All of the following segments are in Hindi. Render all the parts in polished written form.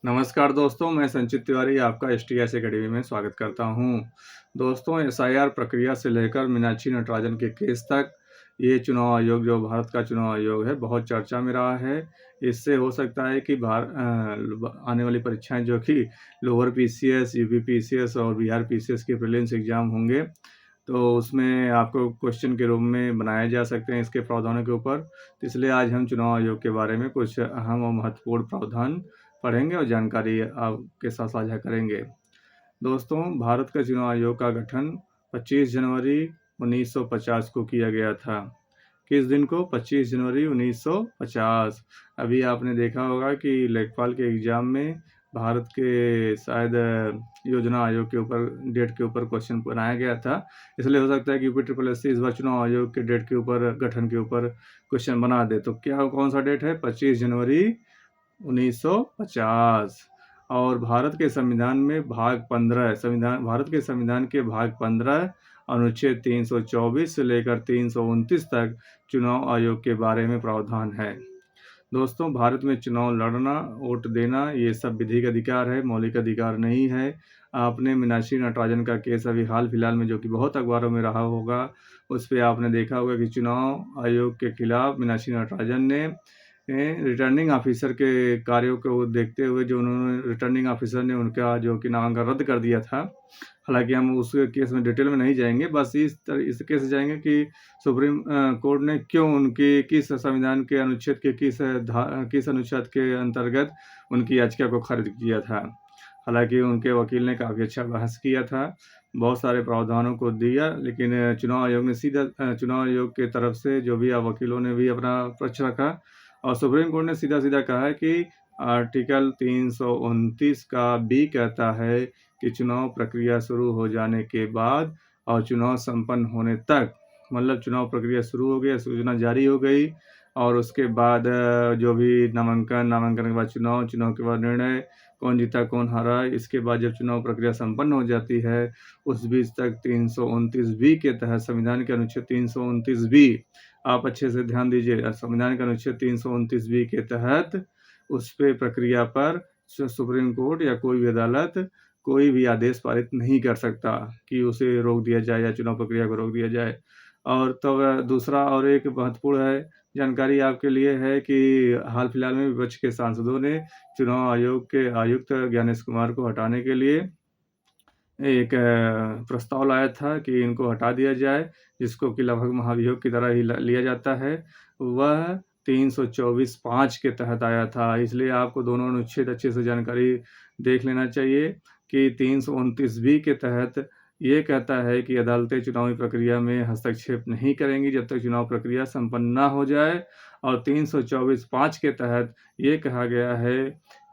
नमस्कार दोस्तों, मैं संचित तिवारी आपका एसटीएस अकेडमी में स्वागत करता हूं। दोस्तों, एसआईआर प्रक्रिया से लेकर मीनाक्षी नटराजन के केस तक ये चुनाव आयोग जो भारत का चुनाव आयोग है बहुत चर्चा में रहा है। इससे हो सकता है कि आने वाली परीक्षाएं जो कि लोअर पीसीएस, यूपी पीसीएस और बिहार पीसीएस के प्रीलिम्स एग्जाम होंगे, तो उसमें आपको क्वेश्चन के रूप में बनाए जा सकते हैं इसके प्रावधानों के ऊपर। तो इसलिए आज हम चुनाव आयोग के बारे में कुछ अहम और महत्वपूर्ण प्रावधान पढ़ेंगे और जानकारी आपके साथ साझा करेंगे। दोस्तों, भारत का चुनाव आयोग का गठन 25 जनवरी 1950 को किया गया था। किस दिन को? 25 जनवरी 1950। अभी आपने देखा होगा कि लेखपाल के एग्जाम में भारत के शायद योजना आयोग के ऊपर डेट के ऊपर क्वेश्चन बनाया गया था। इसलिए हो सकता है कि यूपी ट्रिपल एस सी इस बार चुनाव आयोग के डेट के ऊपर, गठन के ऊपर क्वेश्चन बना दे। तो कौन सा डेट है? 25 जनवरी 1950। और भारत के संविधान में भारत के संविधान के भाग 15 अनुच्छेद 324 से लेकर 329 तक चुनाव आयोग के बारे में प्रावधान है। दोस्तों, भारत में चुनाव लड़ना, वोट देना ये सब विधिक अधिकार है, मौलिक अधिकार नहीं है। आपने मीनाक्षी नटराजन का केस अभी हाल फिलहाल में जो कि बहुत अखबारों में रहा होगा, उस पर आपने देखा होगा कि चुनाव आयोग के खिलाफ मीनाक्षी नटराजन ने रिटर्निंग ऑफिसर के कार्यों को देखते हुए जो उन्होंने रिटर्निंग ऑफिसर ने उनका जो कि नामांकन रद्द कर दिया था। हालांकि हम उस केस में डिटेल में नहीं जाएंगे, बस इस केस से जाएंगे कि सुप्रीम कोर्ट ने क्यों उनके किस संविधान के अनुच्छेद के किस अनुच्छेद के अंतर्गत उनकी याचिका को खारिज किया था। हालांकि उनके वकील ने काफ़ी अच्छा बहस किया था, बहुत सारे प्रावधानों को दिया, लेकिन चुनाव आयोग के तरफ से जो भी वकीलों ने भी अपना पक्ष रखा और सुप्रीम कोर्ट ने सीधा कहा है कि आर्टिकल 329 का भी कहता है कि चुनाव प्रक्रिया शुरू हो जाने के बाद और चुनाव संपन्न होने तक, मतलब चुनाव प्रक्रिया शुरू हो गई, सूचना जारी हो गई और उसके बाद जो भी नामांकन के बाद चुनाव के बाद निर्णय, कौन जीता कौन हारा, इसके बाद जब चुनाव प्रक्रिया संपन्न हो जाती है, उस बीच तक 329 बी के तहत, संविधान के अनुच्छेद 329 बी, आप अच्छे से ध्यान दीजिए, संविधान के अनुच्छेद 329 बी के तहत उस पे प्रक्रिया पर सुप्रीम कोर्ट या कोई भी अदालत कोई भी आदेश पारित नहीं कर सकता कि उसे रोक दिया जाए या चुनाव प्रक्रिया को रोक दिया जाए। और तो दूसरा और एक महत्वपूर्ण है जानकारी आपके लिए है कि हाल फिलहाल में विपक्ष के सांसदों ने चुनाव आयोग के आयुक्त ज्ञानेश कुमार को हटाने के लिए एक प्रस्ताव लाया था कि इनको हटा दिया जाए, जिसको कि लगभग महाभियोग की तरह ही लिया जाता है। वह 324(5) के तहत आया था, इसलिए आपको दोनों अनुच्छेद अच्छे से जानकारी देख लेना चाहिए कि 329 बी के तहत ये कहता है कि अदालतें चुनावी प्रक्रिया में हस्तक्षेप नहीं करेंगी जब तक चुनाव प्रक्रिया संपन्न ना हो जाए, और 324(5) के तहत ये कहा गया है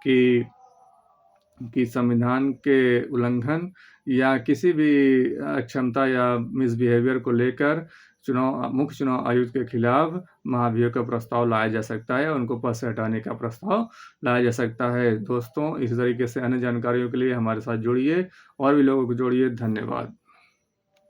कि संविधान के उल्लंघन या किसी भी अक्षमता या मिसबिहेवियर को लेकर मुख्य चुनाव आयुक्त के खिलाफ महाभियोग का प्रस्ताव लाया जा सकता है, उनको पद से हटाने का प्रस्ताव लाया जा सकता है। दोस्तों, इस तरीके से अन्य जानकारियों के लिए हमारे साथ जुड़िए और भी लोगों को जोड़िए। धन्यवाद।